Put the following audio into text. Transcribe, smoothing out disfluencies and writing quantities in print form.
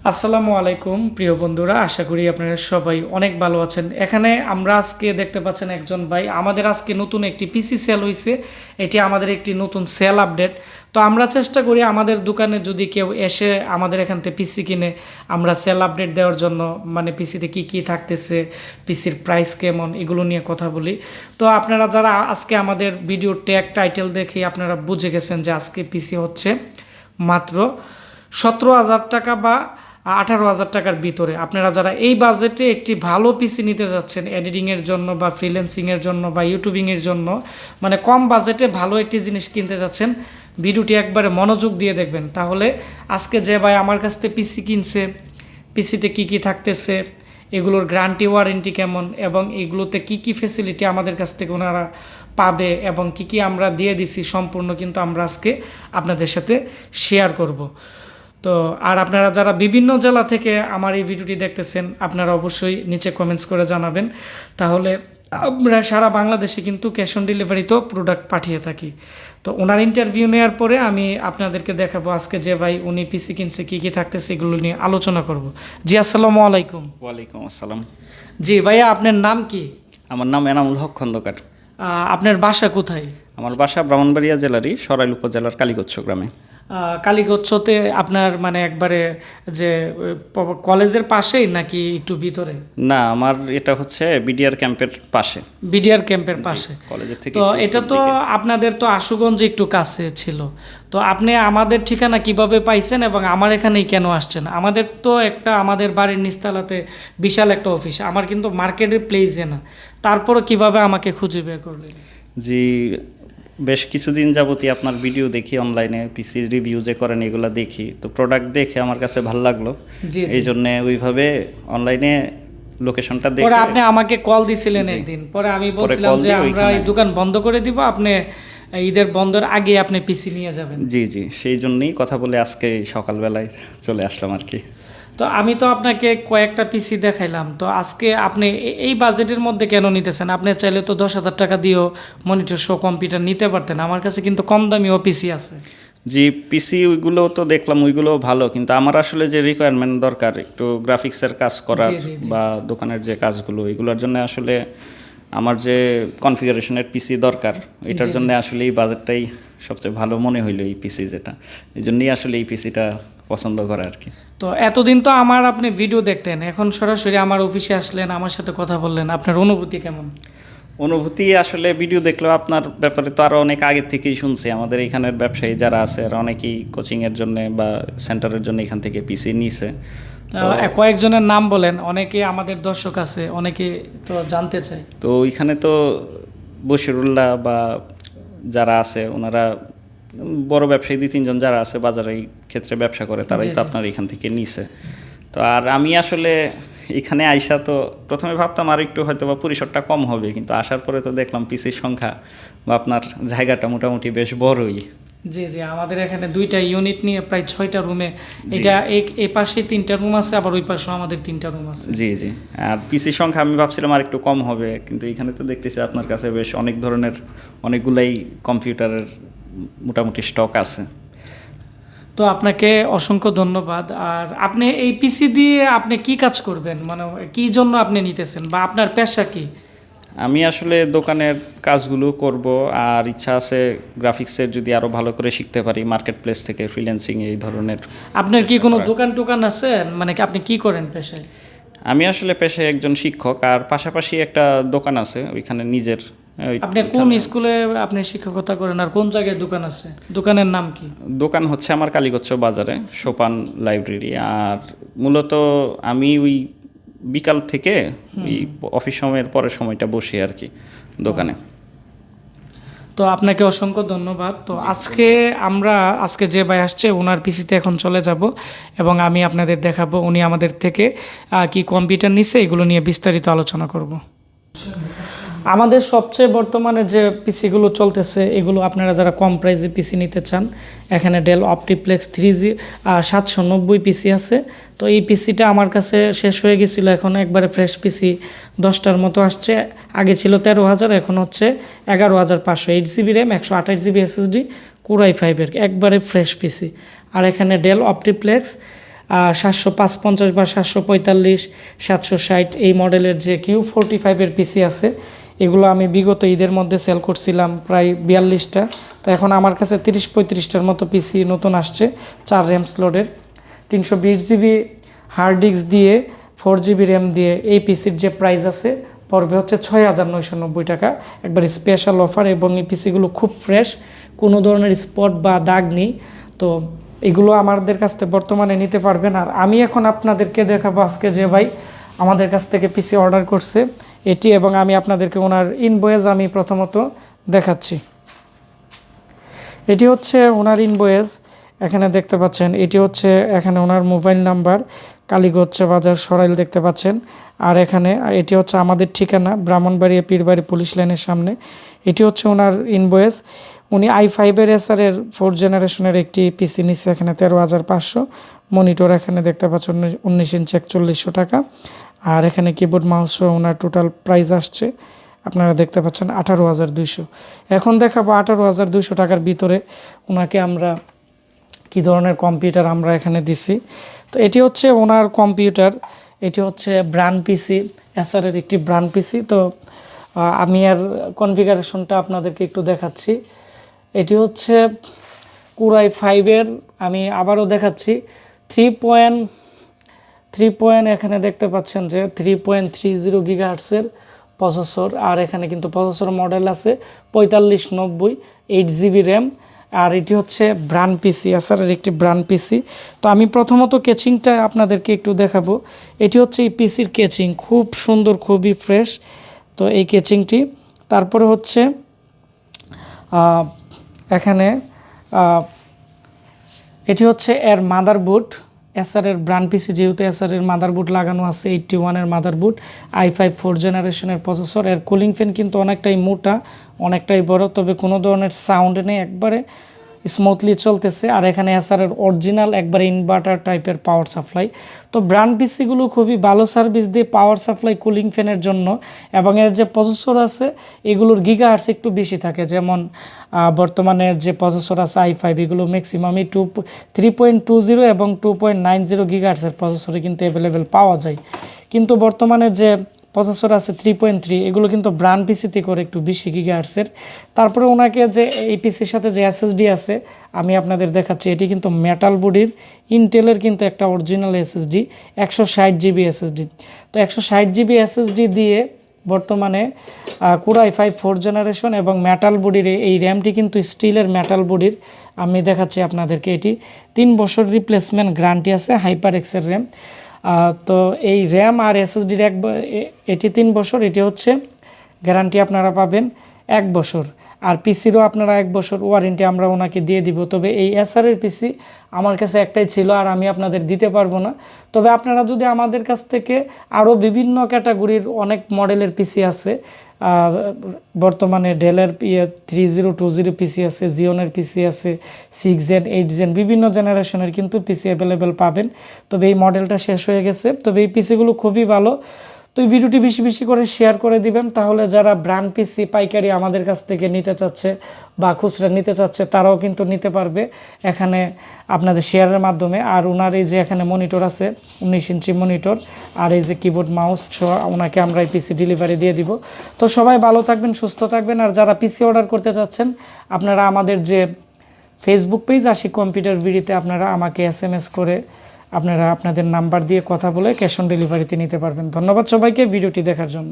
আসসালামু আলাইকুম প্রিয় বন্ধুরা, আশা করি আপনারা সবাই অনেক ভালো আছেন। এখানে আমরা আজকে দেখতে পাচ্ছেন একজন ভাই, আমাদের আজকে নতুন একটি পিসি সেল হয়েছে। এটি আমাদের একটি নতুন সেল আপডেট। তো আমরা চেষ্টা করি আমাদের দোকানে যদি কেউ এসে আমাদের এখান থেকে পিসি কিনে আমরা সেল আপডেট দেওয়ার জন্য, মানে পিসিতে কি কি থাকতেছে, পিসির প্রাইস কেমন, এগুলো নিয়ে কথা বলি। তো আপনারা যারা আজকে আমাদের ভিডিও ট্যাগ টাইটেল দেখে আপনারা বুঝে গেছেন যে আজকে পিসি হচ্ছে মাত্র 17,000 টাকা বা 18,000 টাকার ভিতরে। আপনারা যারা এই বাজেটে একটি ভালো পিসি নিতে যাচ্ছেন এডিটিংয়ের জন্য বা ফ্রিল্যান্সিংয়ের জন্য বা ইউটিউবিংয়ের জন্য, মানে কম বাজেটে ভালো একটি জিনিস কিনতে যাচ্ছেন, ভিডিওটি একবারে মনোযোগ দিয়ে দেখবেন। তাহলে আজকে যে ভাই আমার কাছ থেকে পিসি কিনছে, পিসিতে কি কি থাকতেছে, এগুলোর গ্যারান্টি ওয়ারেন্টি কেমন এবং এগুলোতে কি কি ফেসিলিটি আমাদের কাছ থেকে ওনারা পাবে এবং কি কি আমরা দিয়ে দিছি, সম্পূর্ণ কিন্তু আমরা আজকে আপনাদের সাথে শেয়ার করব। তো আর আপনারা যারা বিভিন্ন জেলা থেকে আমার এই ভিডিওটি দেখতেছেন, আপনারা অবশ্যই নিচে কমেন্টস করে জানাবেন। তাহলে আমরা সারা বাংলাদেশে কিন্তু ক্যাশ অন ডেলিভারিতেও প্রোডাক্ট পাঠিয়ে থাকি। তো ওনার ইন্টারভিউ নেওয়ার পরে আমি আপনাদেরকে দেখাবো আজকে যে ভাই উনি পিসি কিনছে কী কী থাকতেছে, এগুলো নিয়ে আলোচনা করব। জি আসসালামু আলাইকুম। ওয়ালাইকুম আসসালাম। জি ভাইয়া, আপনার নাম কি? আমার নাম এনামুল হক খন্দকার। আপনার বাসা কোথায়? আমার বাসা ব্রাহ্মণবাড়িয়া জেলারই সরাইল উপজেলার কালীগচ্ছ গ্রামে। কালীগচ্ছতে আপনার মানে একবারে যে কলেজের পাশেই নাকি একটু ভিতরে? না, আমার এটা হচ্ছে বিডিআর ক্যাম্পের পাশে। বিডিআর ক্যাম্পের পাশে। কলেজের থেকে তো একটু এটা উত্তর তো দিকে। আপনাদের তো আশুগঞ্জে একটু কাছে ছিল। তো আপনি আমাদের ঠিকানা কিভাবে পাইছেন এবং আমার এখানেই কেন আসছেন? আমাদের তো একটা আমাদের বাড়ির নিচতলাতে বিশাল একটা অফিস, আমার কিন্তু মার্কেটের প্লেসে না। তারপরও কিভাবে আমাকে খুঁজে বের করলেন? জি, বেশ কিছুদিন যাবতই আপনার ভিডিও দেখি অনলাইনে, পিসির রিভিউ যে করেন এগুলো দেখি, তো প্রোডাক্ট দেখে আমার কাছে ভালো লাগলো। জি জি। এই জন্যে ওইভাবে অনলাইনে লোকেশনটা পরে দেখে আপনি আমাকে কল দিছিলেন জি। একদিন, পরে আমি পরে বলছিলাম কল যে দিয়ে আমরা ওইখানে এই দোকান বন্ধ করে দিব, আপনি ঈদের বন্ধের আগে আপনি পিসি নিয়ে যাবেন। জি জি, সেই জন্যই কথা বলে আজকে সকালবেলায় চলে আসলাম আর কি। তো আমি তো আপনাকে কয়েকটা পিসি দেখাইলাম, তো আজকে আপনি এই বাজেটের মধ্যে কেন নিতেছেন? আপনি চাইলে তো 10,000 টাকা দিয়েও মনিটর শো কম্পিউটার নিতে পারতেন, আমার কাছে কিন্তু কম দামিও পিসি আছে। জি, পিসি ওইগুলো তো দেখলাম, ওইগুলো ভালো, কিন্তু আমার আসলে যে রিকোয়ারমেন্ট দরকার একটু গ্রাফিক্সের কাজ করার জি জি জি। বা দোকানের যে কাজগুলো এগুলোর জন্য আসলে আমার যে কনফিগারেশনের পিসি দরকার, এটার জন্য আসলে এই বাজেটটাই সবচেয়ে ভালো মনে হইলো এই পিসি, যেটা এই জন্যই আসলে এই পিসিটা পছন্দ করা আর কি। তো এতদিন তো আমার আপনি ভিডিও দেখতেন, এখন সরাসরি আমার অফিসে আসলেন, আমার সাথে কথা বললেন, আপনার অনুভূতি কেমন? অনুভূতি আসলে ভিডিও দেখলেও আপনার ব্যাপারে তো আরও অনেক আগের থেকেই শুনছি। আমাদের এখানের ব্যবসায়ী যারা আছে আর অনেকেই কোচিংয়ের জন্য বা সেন্টারের জন্য এখান থেকে পিসি নিছে। কয়েকজনের নাম বলেন, অনেকে আমাদের দর্শক আছে, অনেকে তো জানতে চায়। তো ওইখানে তো বশিরুল্লাহ বা যারা আছে ওনারা বড় ব্যবসায়ী 2-3 জন যারা আছে বাজারে এই ক্ষেত্রে ব্যবসা করে, তারাই জি, তো জি। আপনার এখান থেকে নিছে। তো আর আমি আসলে এখানে আইসা তো প্রথমে ভাবতাম আর একটু হয়তো বা পরিসরটা কম হবে, কিন্তু আসার পরে তো দেখলাম পিসির সংখ্যা বা আপনার জায়গাটা মোটামুটি বেশ বড়ই। জি জি, আমাদের এখানে 2টা ইউনিট নিয়ে প্রায় 6টা রুমে, এটা এই পাশে 3টা রুম আছে, আবার ওই পাশেও আমাদের 3টা রুম আছে। জি জি। আর পিসির সংখ্যা আমি ভাবছিলাম আর একটু কম হবে, কিন্তু এখানে তো দেখতেছি আপনার কাছে বেশ অনেক ধরনের অনেকগুলাই কম্পিউটারের মোটামুটি স্টক আছে। তো আপনাকে অসংখ্য ধন্যবাদ। আর আপনি এই পিসি দিয়ে আপনি কি কাজ করবেন, মানে কি জন্য আপনি নিতেছেন বা আপনার পেশা কি? আমি আসলে দোকানের কাজগুলো করব, আর ইচ্ছা আছে গ্রাফিক্সের যদি আরও ভালো করে শিখতে পারি, মার্কেট প্লেস থেকে ফ্রিল্যান্সিং এই ধরনের। আপনার কি কোনো দোকান টোকান আছে, মানে কি আপনি কি করেন পেশায়? আমি আসলে পেশায় একজন শিক্ষক, আর পাশাপাশি একটা দোকান আছে ওইখানে নিজের। আপনি কোন স্কুলে আপনি শিক্ষকতা করেন আর কোন জায়গায় দোকান আছে, দোকানের নাম কি? দোকান হচ্ছে আমার কালীগচ্ছ বাজারে সোপান লাইব্রেরি। আর মূলত আমি ওই বিকাল থেকে ওই অফিস সময়ের পরের সময়টা বসি আর কি দোকানে। তো আপনাকে অসংখ্য ধন্যবাদ। তো আজকে যে ভাই আসছে ওনার পিসিতে এখন চলে যাব এবং আমি আপনাদের দেখাবো উনি আমাদের থেকে কি কম্পিউটার নিচ্ছে, এগুলো নিয়ে বিস্তারিত আলোচনা করব। আমাদের সবচেয়ে বর্তমানে যে পিসিগুলো চলতেছে, এগুলো আপনারা যারা কম প্রাইসে পিসি নিতে চান, এখানে ডেল অপটিপ্লেক্স 3G 790 পিসি আছে। তো এই পিসিটা আমার কাছে শেষ হয়ে গেছিলো, এখন একবারে ফ্রেশ পিসি 10টার মতো আসছে। আগে ছিল 13,000, এখন হচ্ছে 11,500, 8GB RAM, 128GB SSD, core i5-এর একবারে ফ্রেশ পিসি। আর এখানে ডেল অপটিপ্লেক্স 755 বা 745, 760 এই মডেলের যে Q45-এর পিসি আছে, এগুলো আমি বিগত ঈদের মধ্যে সেল করছিলাম প্রায় 42টা। তো এখন আমার কাছে 30-35টার মতো পিসি নতুন আসছে 4 র্যাম স্লটের, 320 জিবি হার্ড ডিস্ক দিয়ে 4 জিবি র্যাম দিয়ে। এই পিসির যে প্রাইস আছে পড়বে হচ্ছে 6,990 টাকা, একবার স্পেশাল অফার। এবং এই পিসিগুলো খুব ফ্রেশ, কোনো ধরনের স্পট বা দাগ নেই। তো এগুলো আমাদের কাছ থেকে বর্তমানে নিতে পারবেন। আর আমি এখন আপনাদেরকে দেখাবো আজকে যে ভাই আমাদের কাছ থেকে পিসি অর্ডার করছে এটি, এবং আমি আপনাদেরকে ওনার ইনভয়েস আমি প্রথমত দেখাচ্ছি। এটি হচ্ছে ওনার ইনভয়েস, এখানে দেখতে পাচ্ছেন। এটি হচ্ছে এখানে ওনার মোবাইল নাম্বার, কালীগঞ্জ বাজার সরাইল দেখতে পাচ্ছেন। আর এখানে এটি হচ্ছে আমাদের ঠিকানা, ব্রাহ্মণবাড়িয়া পীরবাড়ি পুলিশ লাইনের সামনে। এটি হচ্ছে ওনার ইনভয়েস। উনি i5-এর এসআরের 4th জেনারেশনের একটি পিসি নিচ্ছে, এখানে 13,500। মনিটর এখানে দেখতে পাচ্ছেন 19 ইঞ্চি 4100 টাকা। আর এখানে কিবোর্ড মাউস ওনার টোটাল প্রাইস আসছে আপনারা দেখতে পাচ্ছেন 18,200। এখন দেখাবো 18,200 টাকার ভিতরে ওনাকে আমরা কী ধরনের কম্পিউটার আমরা এখানে দিছি। তো এটি হচ্ছে ওনার কম্পিউটার, এটি হচ্ছে ব্র্যান্ড পিসি, এসআরের একটি ব্র্যান্ড পিসি। তো আমি আর কনফিগারেশনটা আপনাদেরকে একটু দেখাচ্ছি। এটি হচ্ছে Core i5-এর, আমি আবারও দেখাচ্ছি, 3. এখানে দেখতে পাচ্ছেন যে 3.30 গিগাহার্টসের প্রসেসর। আর এখানে কিন্তু প্রসেসর মডেল আছে 4590, 8 জিবি র্যাম। আর এটি হচ্ছে ব্র্যান্ড পিসি, এসআরের একটি ব্র্যান্ড পিসি। তো আমি প্রথমত কেচিংটা আপনাদেরকে একটু দেখাবো। এটি হচ্ছে এই পিসির কেচিং, খুব সুন্দর, খুবই ফ্রেশ। তো এই কেচিংটি, তারপরে হচ্ছে এখানে এটি হচ্ছে এর মাদারবোর্ড, এসআরের ব্র্যান্ড পিসি যেহেতু এসআরের মাদারবোর্ড লাগানো আছে, 81-এর মাদারবোর্ড, i5 4th জেনারেশনের প্রসেসর। এর কুলিং ফ্যান কিন্তু অনেকটাই মোটা, অনেকটাই বড়, তবে কোনো ধরনের সাউন্ড নেই, একবারে স্মুথলি চলতেছে। আর এখানে এসআরের অরিজিনাল একবারে ইনভার্টার টাইপের পাওয়ার সাপ্লাই। তো ব্র্যান্ড পিসিগুলো খুবই ভালো সার্ভিস দিয়ে পাওয়ার সাপ্লাই, কুলিং ফ্যানের জন্য। এবং এর যে প্রসেসর আছে এগুলোর গিগাহার্টস একটু বেশি থাকে, যেমন বর্তমানে যে প্রসেসর আছে i5 এগুলো ম্যাক্সিমামই 3.20 এবং 2.90 গিগাহার্টসের প্রসেসরে কিন্তু অ্যাভেলেবেল পাওয়া যায়। কিন্তু বর্তমানে যে প্রসেসর আছে 3.3, এগুলো কিন্তু ব্র্যান্ড পিসিতে করে একটু বেশি গিগাহার্টসের। তারপরে ওনাকে যে এই পিসির সাথে যে এসএসডি আছে আমি আপনাদের দেখাচ্ছি, এটি কিন্তু মেটাল বডির ইন্টেলের কিন্তু একটা অরিজিনাল এসএসডি, 160 জিবি এসএসডি। তো 160 জিবি এসএসডি দিয়ে বর্তমানে Core i5 4th জেনারেশন এবং মেটাল বডির এই র্যামটি কিন্তু স্টিলের মেটাল বডির। আমি দেখাচ্ছি আপনাদেরকে, এটি 3 বছর রিপ্লেসমেন্ট গ্যারান্টি আছে, হাইপার এক্সের র্যাম। তো এই র্যাম আর এসএসডির এটি 3 বছর, এটি হচ্ছে গ্যারান্টি আপনারা পাবেন 1 বছর। আর পিসিরও আপনারা 1 বছর ওয়ারেন্টি আমরা ওনাকে দিয়ে দিব। তবে এই এসআরের পিসি আমার কাছে একটাই ছিল, আর আমি আপনাদের দিতে পারবো না। তবে আপনারা যদি আমাদের কাছ থেকে আরও বিভিন্ন ক্যাটাগরির অনেক মডেলের পিসি আছে, বর্তমানে ডেলের 3020 পিসি আছে, জিওনের পিসি আছে, 6 জেন 8 জেন বিভিন্ন জেনারেশনের কিন্তু পিসি অ্যাভেলেবেল পাবেন। তবে এই মডেলটা শেষ হয়ে গেছে। তবে এই পিসিগুলো খুবই ভালো। তো এই ভিডিওটি বেশি বেশি করে শেয়ার করে দিবেন, তাহলে যারা ব্র্যান্ড পিসি পাইকারি আমাদের কাছ থেকে নিতে চাচ্ছে বা খুচরা নিতে চাচ্ছে তারাও কিন্তু নিতে পারবে এখানে আপনাদের শেয়ারের মাধ্যমে। আর ওনার এই যে এখানে মনিটর আছে 19 ইঞ্চি মনিটর, আর এই যে কিবোর্ড মাউস ওনাকে আমরা এই পিসি ডেলিভারি দিয়ে দিব। তো সবাই ভালো থাকবেন, সুস্থ থাকবেন। আর যারা পিসি অর্ডার করতে চাচ্ছেন আপনারা আমাদের যে ফেসবুক পেজ আশিক কম্পিউটার ভিডিওতে আপনারা আমাকে SMS করে আপনারা আপনাদের নাম্বার দিয়ে কথা বলে ক্যাশ অন ডেলিভারিতে নিতে পারবেন। ধন্যবাদ সবাইকে ভিডিওটি দেখার জন্য।